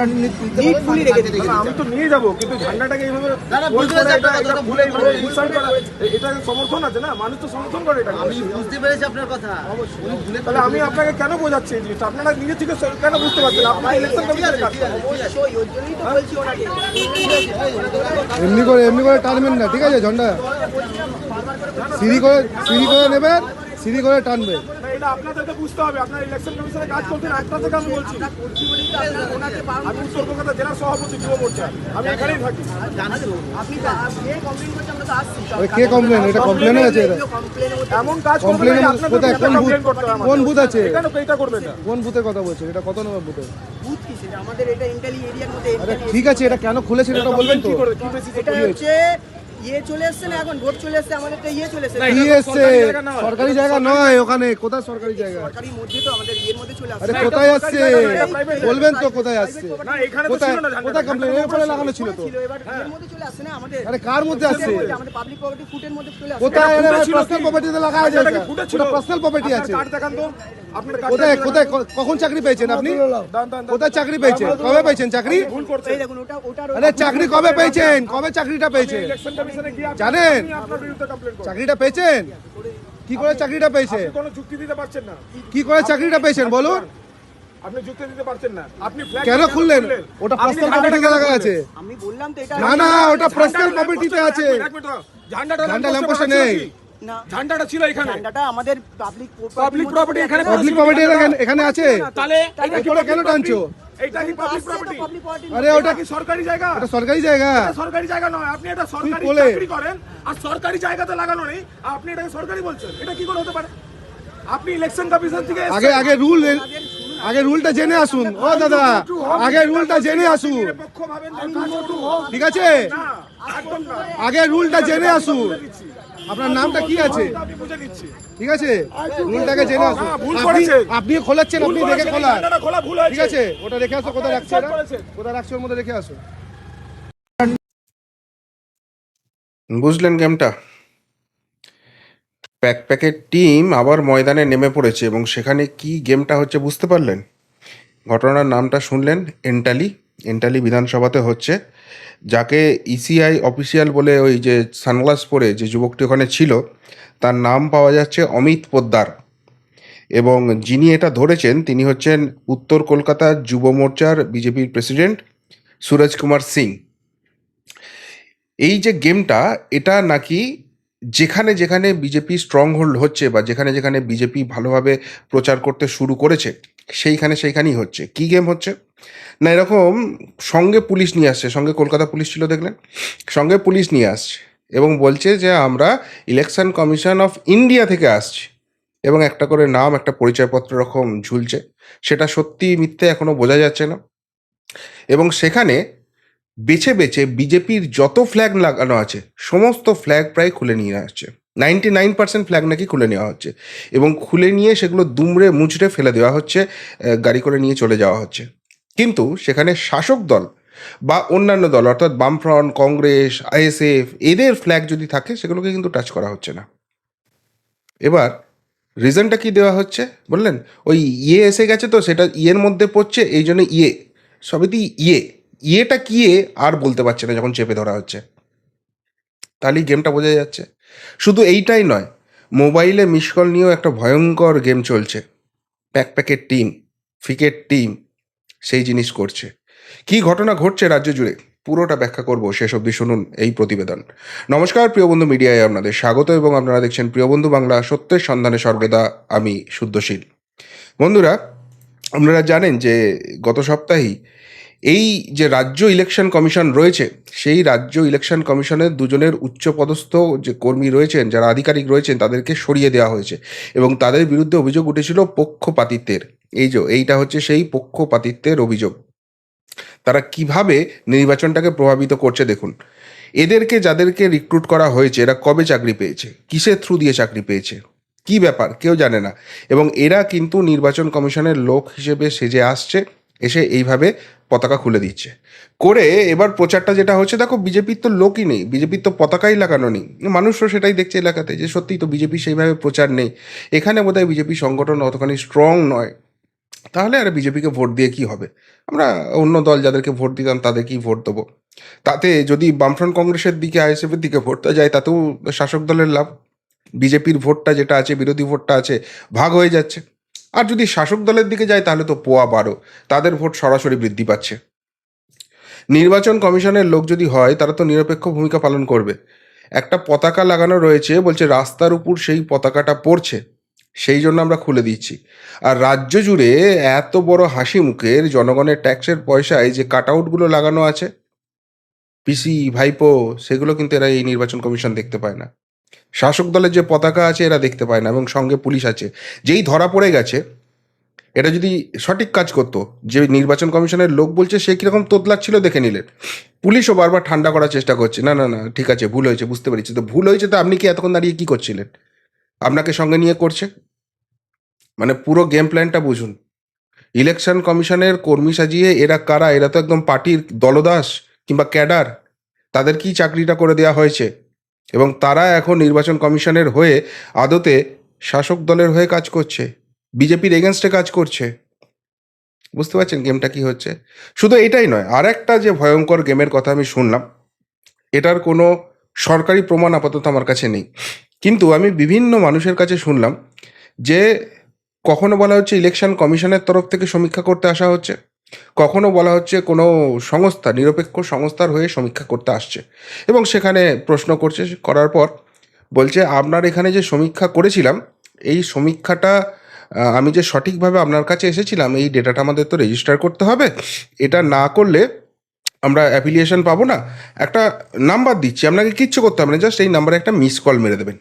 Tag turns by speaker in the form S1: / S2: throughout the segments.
S1: আমি তো নিয়ে যাবো, কিন্তু ঝান্ডাটাকে এইভাবে এটা সমর্থন আছে না, মানুষ তো সমর্থন করে এটা।
S2: আমি বুঝতে পেরেছি আপনার কথা।
S1: তাহলে আমি আপনাকে কেন বোঝাচ্ছি এই জিনিসটা? আপনারা নিজে থেকে কেন বুঝতে পারছেন? আপনারা ইলেকশন কমিশনের কাজ করেন।
S3: এমনি করে টানবেন না, ঠিক আছে? ঝন্ডা সিঁড়ি করে নেবেন, সিঁড়ি করে টানবে।
S1: এটা আপনাদেরকে বুঝতে হবে, আপনারা ইলেকশন কমিশনের কাজ করছেন। একটা থেকে আমি বলছি, আমি উত্তর কলকাতা জেলার সভাপতি যুব মোর্চা, আমি এখানেই থাকি।
S3: কে কমপ্লেন? এটা কমপ্লেন আছে,
S1: এমন কাজ
S3: কমপ্লেন কোথায়? কোন বুথ আছে?
S1: কেন এটা করবে না?
S3: কোন বুথের কথা বলছেন? এটা কত নম্বর বুথে?
S4: আমাদের এটা ইন্টালি এরিয়ার মধ্যে।
S3: আরে ঠিক আছে, এটা কেন খুলেছেন এটা বলবেন তো?
S4: এটা হচ্ছে ইয়ে চলে এসছে না, এখন ভোট চলে এসছে, আমাদের তো ইয়ে চলে এসছে।
S3: কি এসছে? সরকারি জায়গা নয় ওখানে। কোথায় সরকারি জায়গা?
S4: সরকারি মধ্যে তো আমাদের ইয়ের মধ্যে চলে আসছে।
S3: আরে কোথায় আসছে বলবেন তো? কোথায় আসছে?
S1: না, এখানে তো
S3: কোথায়
S1: ছিল না ঝান্ডা।
S3: কোথায় কমপ্লেন? এর উপরে লাগানো ছিল তো।
S4: এবার ইয়ের মধ্যে চলে আসছে না আমাদের।
S3: আরে কার মধ্যে আসছে?
S4: আমাদের পাবলিক প্রপার্টি ফুটের মধ্যে চলে আসছে।
S3: কোথায়?
S1: এটা ফুটে ছিল
S3: পার্সোনাল
S1: কি?
S3: প্রপার্টিতে লাগানো যায়।
S1: ঝান্ডাটা কি ফুটে ছিল?
S3: ওটা পার্সোনাল প্রপার্টি আছে।
S1: কার্ড দেখান তো, আপনার
S3: কোথায় কোথায় কখন চাকরি পেয়েছেন আপনি? কোথায় চাকরি পেয়েছেন? কবে পেয়েছেন চাকরি?
S1: ভুল করছে।
S4: এই দেখুন ওটার
S3: আরে চাকরি কবে পেয়েছেন? কবে চাকরিটা পেয়েছেন
S1: ইলেকশন কমিশনে গিয়ে
S3: জানেন?
S1: আপনার বিরুদ্ধে কমপ্লেন করুন।
S3: চাকরিটা পেয়েছেন? কি করে চাকরিটা পেয়েছেন?
S1: আপনি কোনো যুক্তি দিতে পারছেন না।
S3: কি করে চাকরিটা পেয়েছেন বলুন?
S1: আপনি যুক্তি দিতে পারছেন না। আপনি flag
S3: কেন খুললেন? ওটা
S1: আপনি
S3: পার্সোনাল
S1: ঝান্ডাটা
S3: প্রপার্টিতে
S1: কেন
S3: লাগা
S1: খুললেন?
S3: আছে।
S4: আমি বললাম তো এটা
S3: না ওটা পার্সোনাল প্রপার্টিতে আছে।
S1: এক মিনিট, ঝান্ডাটা
S3: ঝান্ডা
S1: ল্যাম্প
S3: পোস্টে
S1: পোস্টে
S3: নেই।
S4: না,
S1: ঝান্ডাটা ছিল এখানে।
S4: ঝান্ডাটা আমাদের পাবলিক
S1: পাবলিক প্রপার্টি এখানে
S3: পাবলিক প্রপার্টি এখানে আছে।
S1: তাহলে
S3: এটা করে কেন টানছো?
S1: এটা কি পাবলিক প্রপার্টি?
S3: আরে
S1: ওটা
S3: ওটা
S1: কি সরকারি জায়গা?
S3: এটা সরকারি জায়গা।
S1: এটা সরকারি জায়গা নয়। আপনি এটা সরকারি
S3: বলে?
S1: চাকরি করেন আর সরকারি জায়গাতে লাগানো নেই, আপনি এটাকে সরকারি বলছেন। এটা কি করে হতে পারে? আপনি ইলেকশন কমিশন থেকে
S3: আগে রুলটা জেনে আসুন। ও দাদা, আগে রুলটা জেনে আসুন,
S1: নিরপেক্ষ ভাবেন যে কাজ করুন।
S3: ঠিক আছে?
S1: না, একদম না।
S3: আগে রুলটা জেনে আসুন। আপনার নামটা কি আছে?
S1: আমি বুঝে দিচ্ছি।
S3: ঠিক আছে, রুলটাকে জেনে আসুন।
S1: হ্যাঁ, ভুল করেছে।
S3: আপনি খোলাচ্ছেন, আপনি
S1: ভুল
S3: দেখে
S1: করেছে,
S3: খোলা,
S1: ঝান্ডাটা খোলা ভুল হয়েছে।
S3: ঠিক আছে? ওটা রেখে আসো। কোথায় রাখছে এটা?
S1: করেছে।
S3: কোথায় রাখছে? ওর মধ্যে রেখে আসো।
S5: বুঝলেন গেমটা? প্যাকের টিম আবার ময়দানে নেমে পড়েছে এবং সেখানে কি গেমটা হচ্ছে বুঝতে পারলেন? ঘটনার নামটা শুনলেন, এন্টালি বিধানসভাতে হচ্ছে। যাকে ইসিআই অফিসিয়াল বলে ওই যে সানগ্লাস পরে যে যুবকটি ওখানে ছিল, তার নাম পাওয়া যাচ্ছে অমিত পোদ্দার। এবং যিনি এটা ধরেছেন তিনি হচ্ছেন উত্তর কলকাতার যুব মোর্চার বিজেপির প্রেসিডেন্ট সুরজ কুমার সিং। এই যে গেমটা, এটা নাকি যেখানে যেখানে বিজেপি স্ট্রং হোল্ড হচ্ছে বা যেখানে যেখানে বিজেপি ভালোভাবে প্রচার করতে শুরু করেছে সেইখানেই হচ্ছে। কি গেম হচ্ছে না, এরকম সঙ্গে পুলিশ নিয়ে আসছে, সঙ্গে কলকাতা পুলিশ ছিল দেখলেন, সঙ্গে পুলিশ নিয়ে আসছে এবং বলছে যে আমরা ইলেকশন কমিশন অফ ইন্ডিয়া থেকে আসছি, এবং একটা করে নাম, একটা পরিচয়পত্র রকম ঝুলছে। সেটা সত্যি মিথ্যে এখনো বোঝা যাচ্ছে না। এবং সেখানে বেছে বেছে বিজেপির যত ফ্ল্যাগ লাগানো আছে সমস্ত ফ্ল্যাগ প্রায় খুলে নিয়ে আসছে। 99% ফ্ল্যাগ নাকি খুলে নেওয়া হচ্ছে এবং খুলে নিয়ে সেগুলো দুমড়ে মুচড়ে ফেলে দেওয়া হচ্ছে, গাড়ি করে নিয়ে চলে যাওয়া হচ্ছে। কিন্তু সেখানে শাসক দল বা অন্যান্য দল অর্থাৎ বামফ্রন্ট, কংগ্রেস, আইএসএফ, এদের ফ্ল্যাগ যদি থাকে সেগুলোকে কিন্তু টাচ করা হচ্ছে না। এবার রিজনটা কি দেওয়া হচ্ছে বললেন? ওই এসে গেছে তো সেটা ইয়ের মধ্যে পড়ছে, এই জন্য সবেতেই ইয়েটা কি আর বলতে পারছে না যখন চেপে ধরা হচ্ছে। তাহলেই গেমটা বোঝা যাচ্ছে। শুধু এইটাই নয়, মোবাইলে মিস কল নিয়েও একটা ভয়ঙ্কর গেম চলছে। প্যাকের টিম, ফিকের টিম সেই জিনিস করছে। কি ঘটনা ঘটছে রাজ্য জুড়ে পুরোটা ব্যাখ্যা করব, শেষ অবধি শুনুন এই প্রতিবেদন। নমস্কার প্রিয় বন্ধু, মিডিয়ায় আপনাদের স্বাগত এবং আপনারা দেখছেন প্রিয় বন্ধু বাংলা, সত্যের সন্ধানে সর্বদা আমি শুদ্ধশীল। বন্ধুরা, আপনারা জানেন যে গত সপ্তাহেই এই যে রাজ্য ইলেকশন কমিশন রয়েছে, সেই রাজ্য ইলেকশন কমিশনের দুজনের উচ্চপদস্থ যে কর্মী রয়েছেন, যারা আধিকারিক রয়েছেন, তাদেরকে সরিয়ে দেওয়া হয়েছে এবং তাদের বিরুদ্ধে অভিযোগ উঠেছিল পক্ষপাতিত্বের। এইটা হচ্ছে সেই পক্ষপাতিত্বের অভিযোগ। তারা কিভাবে নির্বাচনটাকে প্রভাবিত করছে দেখুন। যাদেরকে রিক্রুট করা হয়েছে, এরা কবে চাকরি পেয়েছে, কিসের থ্রু দিয়ে চাকরি পেয়েছে, কি ব্যাপার কেউ জানে না। এবং এরা কিন্তু নির্বাচন কমিশনের লোক হিসেবে সেজে আসছে, এসে এইভাবে পতাকা খুলে দিচ্ছে করে। এবার প্রচারটা যেটা হচ্ছে, দেখো বিজেপির তো লোকই নেই, বিজেপির তো পতাকাই লাগানো নেই। মানুষও সেটাই দেখছে এলাকাতে যে সত্যিই তো বিজেপি সেইভাবে প্রচার নেই, এখানে বোধহয় বিজেপি সংগঠন অতখানি স্ট্রং নয়। তাহলে আর বিজেপিকে ভোট দিয়ে কি হবে? আমরা অন্য দল যাদেরকে ভোট দিতাম তাদেরকেই ভোট দেবো। তাতে যদি বামফ্রন্ট কংগ্রেসের দিকে আইএসএফের দিকে ভোটটা যায় তাতেও শাসক দলের লাভ। বিজেপির ভোটটা যেটা আছে, বিরোধী ভোটটা আছে, ভাগ হয়ে যাচ্ছে। আর যদি শাসক দলের দিকে যায় তাহলে তো পোয়া 12, তাদের ভোট সরাসরি বৃদ্ধি পাচ্ছে। নির্বাচন কমিশনের লোক যদি হয় তারা তো নিরপেক্ষ ভূমিকা পালন করবে। একটা পতাকা লাগানো রয়েছে, বলছে রাস্তার উপর সেই পতাকাটা পড়ছে, সেই জন্য আমরা খুলে দিচ্ছি। আর রাজ্য জুড়ে এত বড় হাসি মুখের জনগণের ট্যাক্সের পয়সায় যে কাট আউটগুলো লাগানো আছে, পিসি ভাইপো, সেগুলো কিন্তু এরা এই নির্বাচন কমিশন দেখতে পায় না। শাসক দলের যে পতাকা আছে এরা দেখতে পায় না, এবং সঙ্গে পুলিশ আছে। যেই ধরা পড়ে গেছে, এটা যদি সঠিক কাজ করতো, যে নির্বাচন কমিশনের লোক বলছে সে কীরকম তোতলাচ্ছিল দেখে নিলেন। পুলিশও বারবার ঠান্ডা করার চেষ্টা করছে, না না না ঠিক আছে, ভুল হয়েছে, বুঝতে পেরেছি। তো ভুল হয়েছে, তো আপনি কি এতক্ষণ দাঁড়িয়ে কী করছিলেন? আপনাকে সঙ্গে নিয়ে করছে। মানে পুরো গেম প্ল্যানটা বুঝুন। ইলেকশন কমিশনের কর্মী সাজিয়ে এরা কারা? এরা তো একদম পার্টির দলদাস কিংবা ক্যাডার। তাদের কি চাকরিটা করে দেওয়া হয়েছে, এবং তারা এখন নির্বাচন কমিশনের হয়ে আদতে শাসক দলের হয়ে কাজ করছে, বিজেপির এগেনস্টে কাজ করছে। বুঝতে পারছেন গেমটা কি হচ্ছে? শুধু এটাই নয়, আর একটা যে ভয়ঙ্কর গেমের কথা আমি শুনলাম, এটার কোনো সরকারি প্রমাণ আপাতত আমার কাছে নেই, কিন্তু আমি বিভিন্ন মানুষের কাছে শুনলাম যে কখনো বলা হচ্ছে ইলেকশন কমিশনের তরফ থেকে সমীক্ষা করতে আসা হচ্ছে, কখনো বলা হচ্ছে কোনো সংস্থা, নিরপেক্ষ সংস্থার হয়ে সমীক্ষা করতে আসছে, এবং সেখানে প্রশ্ন করছে, করার পর বলছে আপনার এখানে যে সমীক্ষা করেছিলাম, এই সমীক্ষাটা আমি যে সঠিকভাবে আপনার কাছে এসেছিলাম, এই ডেটাটা আমাদের তো রেজিস্টার করতে হবে, এটা না করলে আমরা অ্যাফিলিয়েশন পাবো না। একটা নাম্বার দিচ্ছি, আপনাকে কিচ্ছু করতে হবে না, জাস্ট এই নাম্বারে একটা মিস কল মেরে দেবেন।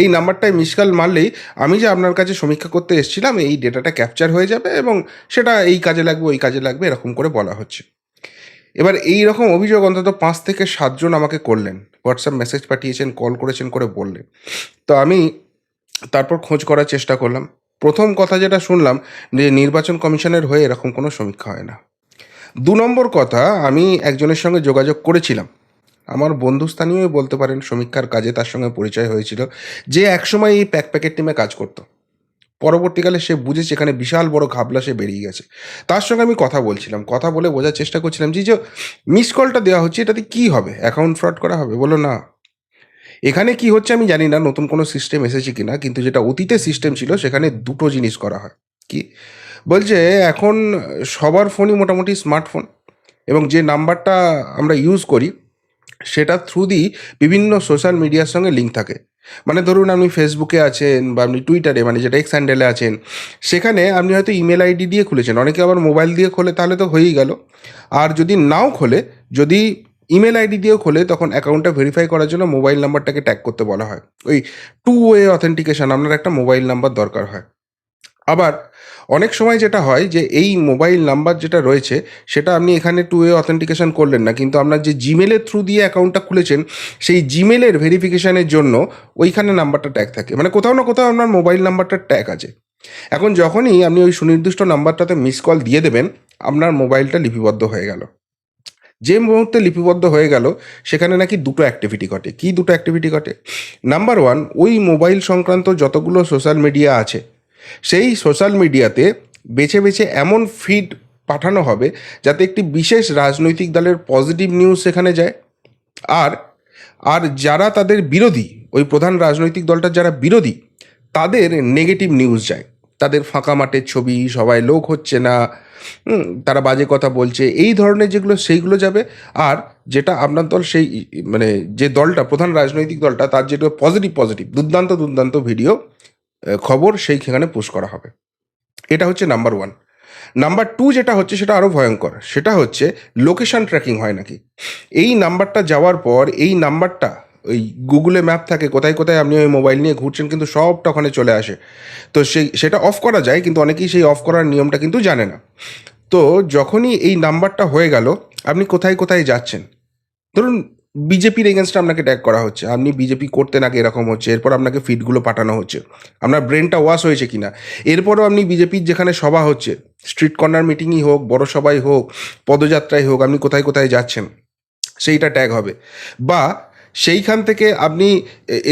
S5: এই নাম্বারটায় মিস কল মারলেই আমি যে আপনার কাছে সমীক্ষা করতে এসেছিলাম এই ডেটাটা ক্যাপচার হয়ে যাবে, এবং সেটা এই কাজে লাগবে, ওই কাজে লাগবে, এরকম করে বলা হচ্ছে। এবার এই রকম অভিযোগ অন্তত 5 থেকে 7 জন আমাকে করলেন, হোয়াটসঅ্যাপ মেসেজ পাঠিয়েছেন, কল করেছেন, করে বললেন। তো আমি তারপর খোঁজ করার চেষ্টা করলাম। প্রথম কথা যেটা শুনলাম, যে নির্বাচন কমিশনের হয়ে এরকম কোনো সমীক্ষা হয় না। 2 নম্বর কথা, আমি একজনের সঙ্গে যোগাযোগ করেছিলাম, আমার বন্ধুস্থানীয়ই বলতে পারেন, সমীক্ষার কাজে তার সঙ্গে পরিচয় হয়েছিল, যে একসময় এই প্যাকেট টিমে কাজ করতো। পরবর্তীকালে সে বুঝেছে এখানে বিশাল বড় ঘাবলা সে বেরিয়ে গেছে। তার সঙ্গে আমি কথা বলছিলাম, কথা বলে বোঝার চেষ্টা করছিলাম যে মিস কলটা দেওয়া হচ্ছে, এটাতে কি হবে? অ্যাকাউন্ট ফ্রড করা হবে? বললো না, এখানে কি হচ্ছে আমি জানি না, নতুন কোনো সিস্টেম এসেছে কিনা, কিন্তু যেটা অতীতে সিস্টেম ছিল সেখানে দুটো জিনিস করা হয়। কি বলছে, এখন সবার ফোনই মোটামুটি স্মার্টফোন, এবং যে নাম্বারটা আমরা ইউজ করি সেটা থ্রু দি বিভিন্ন সোশ্যাল মিডিয়ার সঙ্গে লিঙ্ক থাকে। মানে ধরুন আপনি ফেসবুকে আছেন, বা আপনি টুইটারে, মানে যেটা এক্স হ্যান্ডেলে আছেন, সেখানে আপনি হয়তো ইমেল আইডি দিয়ে খুলেছেন, অনেকে আবার মোবাইল দিয়ে খোলে, তাহলে তো হয়েই গেল। আর যদি নাও খোলে, যদি ইমেল আইডি দিয়েও খোলে, তখন অ্যাকাউন্টটা ভেরিফাই করার জন্য মোবাইল নাম্বারটাকে ট্যাগ করতে বলা হয়। ওই 2 ওয়ে অথেন্টিকেশন, আপনার একটা মোবাইল নাম্বার দরকার হয়। আবার অনেক সময় যেটা হয় যে এই মোবাইল নাম্বার যেটা রয়েছে সেটা আপনি এখানে 2 ওয়ে অথেন্টিকেশন করলেন না, কিন্তু আপনার যে জিমেলের থ্রু দিয়ে অ্যাকাউন্টটা খুলেছেন সেই জিমেলের ভেরিফিকেশনের জন্য ওইখানে নাম্বারটা ট্যাগ থাকে, মানে কোথাও না কোথাও আপনার মোবাইল নাম্বারটা ট্যাগ আছে। এখন যখনই আপনি ওই সুনির্দিষ্ট নাম্বারটাতে মিস কল দিয়ে দেবেন, আপনার মোবাইলটা লিপিবদ্ধ হয়ে গেল। যে মুহূর্তে লিপিবদ্ধ হয়ে গেল, সেখানে নাকি দুটো অ্যাক্টিভিটি ঘটে। কি দুটো অ্যাক্টিভিটি ঘটে? নাম্বার 1, ওই মোবাইল সংক্রান্ত যতগুলো সোশ্যাল মিডিয়া আছে সেই সোশ্যাল মিডিয়াতে বেছে বেছে এমন ফিড পাঠানো হবে যাতে একটি বিশেষ রাজনৈতিক দলের পজিটিভ নিউজ সেখানে যায়, আর আর যারা তাদের বিরোধী, ওই প্রধান রাজনৈতিক দলটার যারা বিরোধী, তাদের নেগেটিভ নিউজ যায়। তাদের ফাঁকা মাঠের ছবি, সবাই লোক হচ্ছে না, তারা বাজে কথা বলছে, এই ধরনের যেগুলো, সেইগুলো যাবে। আর যেটা আপনার দল, সেই মানে যে দলটা, প্রধান রাজনৈতিক দলটা, তার যেটা পজিটিভ দুর্দান্ত ভিডিও, খবর, সেইখানে পোস্ট করা হবে। এটা হচ্ছে নাম্বার 1। নাম্বার 2 যেটা হচ্ছে সেটা আরও ভয়ঙ্কর, সেটা হচ্ছে লোকেশন ট্র্যাকিং হয় নাকি। এই নাম্বারটা যাওয়ার পর এই নাম্বারটা ওই গুগলে ম্যাপ থাকে, কোথায় কোথায় আপনি ওই মোবাইল নিয়ে ঘুরছেন, কিন্তু সবটা ওখানে চলে আসে। তো সেটা অফ করা যায়, কিন্তু অনেকেই সেই অফ করার নিয়মটা কিন্তু জানে না। তো যখনই এই নাম্বারটা হয়ে গেল, আপনি কোথায় কোথায় যাচ্ছেন, ধরুন বিজেপির এগেনস্টে আপনাকে ট্যাগ করা হচ্ছে, আপনি বিজেপি করতেন আগে এরকম হচ্ছে, এরপর আপনাকে ফিডগুলো পাঠানো হচ্ছে, আপনার ব্রেনটা ওয়াশ হয়েছে কিনা। এরপরও আপনি বিজেপির যেখানে সভা হচ্ছে, স্ট্রিট কর্নার মিটিংই হোক, বড় সভাই হোক, পদযাত্রাই হোক, আপনি কোথায় কোথায় যাচ্ছেন সেইটা ট্যাগ হবে। বা সেইখান থেকে আপনি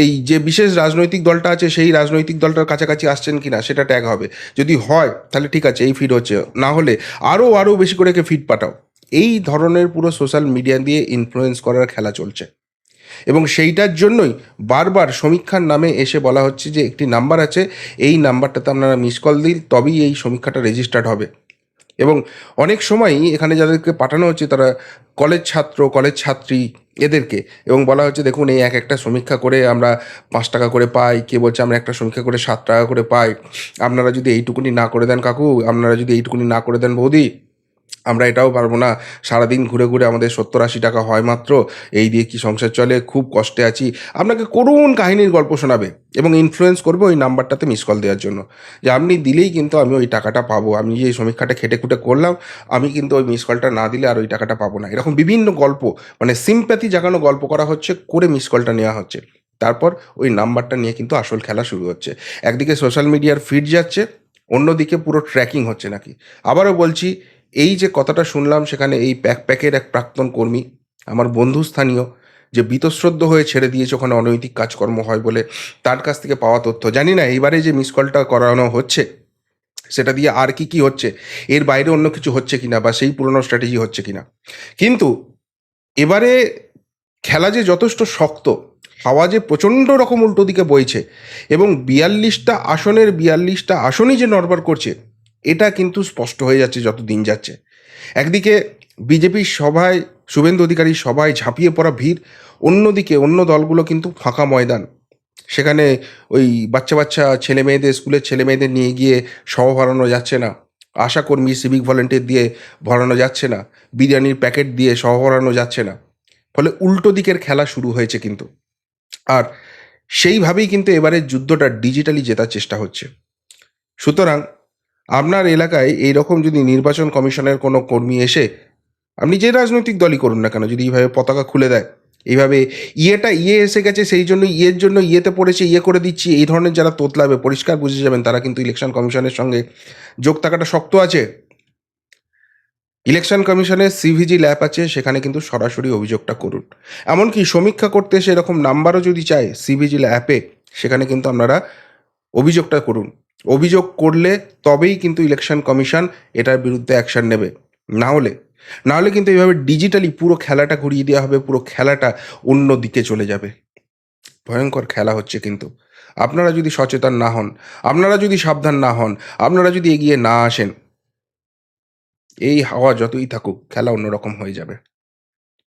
S5: এই যে বিশেষ রাজনৈতিক দলটা আছে সেই রাজনৈতিক দলটার কাছাকাছি আসছেন কি না সেটা ট্যাগ হবে। যদি হয় তাহলে ঠিক আছে, এই ফিড হচ্ছে, না হলে আরও বেশি করে ফিড পাঠাও। এই ধরনের পুরো সোশ্যাল মিডিয়া দিয়ে ইনফ্লুয়েন্স করার খেলা চলছে, এবং সেইটার জন্যই বারবার সমীক্ষার নামে এসে বলা হচ্ছে যে একটি নাম্বার আছে, এই নাম্বারটাতে আপনারা মিস কল দিন, তবেই এই সমীক্ষাটা রেজিস্টার্ড হবে। এবং অনেক সময়ই এখানে যাদেরকে পাঠানো হচ্ছে তারা কলেজ ছাত্র, কলেজ ছাত্রী এদেরকে, এবং বলা হচ্ছে দেখুন এই এক একটা সমীক্ষা করে আমরা 5 টাকা করে পাই, কে বলছে আমরা একটা সমীক্ষা করে 7 টাকা করে পাই, আপনারা যদি এইটুকুনি না করে দেন কাকু, আপনারা যদি এইটুকুনি না করে দেন বৌদি, আমরা এটাও পারবো না, সারাদিন ঘুরে ঘুরে আমাদের 70-80 টাকা হয় মাত্র, এই দিয়ে কি সংসার চলে, খুব কষ্টে আছি। আপনাকে করুণ কাহিনীর গল্প শোনাবে এবং ইনফ্লুয়েন্স করবে ওই নাম্বারটাতে মিস কল দেওয়ার জন্য, যে আপনি দিলেই কিন্তু আমি ওই টাকাটা পাবো, আমি যে সমীক্ষাটা খেটে খুঁটে করলাম, আমি কিন্তু ওই মিস কলটা না দিলে আর ওই টাকাটা পাবো না। এরকম বিভিন্ন গল্প, মানে সিম্প্যাথি জাগানো গল্প করা হচ্ছে, করে মিস কলটা নেওয়া হচ্ছে। তারপর ওই নাম্বারটা নিয়ে কিন্তু আসল খেলা শুরু হচ্ছে। একদিকে সোশ্যাল মিডিয়ার ফিড যাচ্ছে, অন্যদিকে পুরো ট্র্যাকিং হচ্ছে নাকি। আবারও বলছি, এই যে কথাটা শুনলাম সেখানে এই প্যাকের এক প্রাক্তন কর্মী, আমার বন্ধু স্থানীয়, যে বীতশ্রদ্ধ হয়ে ছেড়ে দিয়েছে ওখানে অনৈতিক কাজকর্ম হয় বলে, তার কাছ থেকে পাওয়া তথ্য। জানি না এইবারে যে মিস কলটা করানো হচ্ছে সেটা দিয়ে আর কি হচ্ছে, এর বাইরে অন্য কিছু হচ্ছে কিনা, বা সেই পুরনো স্ট্র্যাটেজি হচ্ছে কিনা। কিন্তু এবারে খেলা যে যথেষ্ট শক্ত, হাওয়া যে প্রচণ্ড রকম উল্টো দিকে বইছে, এবং 42টা আসনের 42টা আসনই যে নড়বড় করছে, এটা কিন্তু স্পষ্ট হয়ে যাচ্ছে যত দিন যাচ্ছে। একদিকে বিজেপির সভায়, শুভেন্দু অধিকারীর সভায় ঝাঁপিয়ে পড়া ভিড়, অন্যদিকে অন্য দলগুলো কিন্তু ফাঁকা ময়দান, সেখানে ওই বাচ্চা বাচ্চা ছেলে মেয়েদের, স্কুলের ছেলে মেয়েদের নিয়ে গিয়ে সভা ভরানো যাচ্ছে না, আশাকর্মী সিভিক ভলেন্টিয়ার দিয়ে ভরানো যাচ্ছে না, বিরিয়ানির প্যাকেট দিয়ে সভা ভরানো যাচ্ছে না। ফলে উল্টো দিকের খেলা শুরু হয়েছে কিন্তু। আর সেইভাবেই কিন্তু এবারের যুদ্ধটা ডিজিটালি জেতার চেষ্টা হচ্ছে। সুতরাং আপনার এলাকায় এইরকম যদি নির্বাচন কমিশনের কোনো কর্মী এসে, আপনি যে রাজনৈতিক দলই করুন না কেন, যদি এইভাবে পতাকা খুলে দেয়, এইভাবে ইয়ে এসে গেছে সেই জন্য ইয়ের জন্য ইয়েতে পড়েছে, ইয়ে করে দিচ্ছি, এই ধরনের যারা তোতলাবে, পরিষ্কার বুঝে যাবেন তারা কিন্তু ইলেকশন কমিশনের সঙ্গে যোগ থাকাটা শক্ত আছে। ইলেকশন কমিশনের সিভিজি ল্যাব আছে, সেখানে কিন্তু সরাসরি অভিযোগটা করুন। এমনকি সমীক্ষা করতে এসে এরকম নাম্বারও যদি চায় সিভিজি অ্যাপে, সেখানে কিন্তু আপনারা অভিযোগটা করুন। অভিযোগ করলে তবেই কিন্তু ইলেকশন কমিশন এটার বিরুদ্ধে অ্যাকশন নেবে। না হলে কিন্তু এইভাবে ডিজিটালি পুরো খেলাটা ঘুরিয়ে দেওয়া হবে, পুরো খেলাটা অন্য দিকে চলে যাবে। ভয়ঙ্কর খেলা হচ্ছে কিন্তু। আপনারা যদি সচেতন না হন, আপনারা যদি সাবধান না হন, আপনারা যদি এগিয়ে না আসেন, এই হাওয়া যতই থাকুক খেলা অন্যরকম হয়ে যাবে।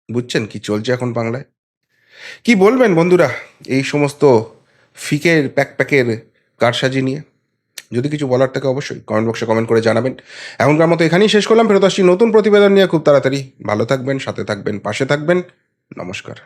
S5: বুঝছেন কি চলছে এখন বাংলায়? কি বলবেন বন্ধুরা এই সমস্ত ফিকের প্যাকের কারসাজি নিয়ে? যদি কিছু বলার থাকে অবশ্যই কমেন্ট বক্সে কমেন্ট করে জানাবেন। এখনকার মতো এখানেই শেষ করলাম, ফেরত আসছি নতুন প্রতিবেদন নিয়ে খুব তাড়াতাড়ি। ভালো থাকবেন, সাথে থাকবেন, পাশে থাকবেন। নমস্কার।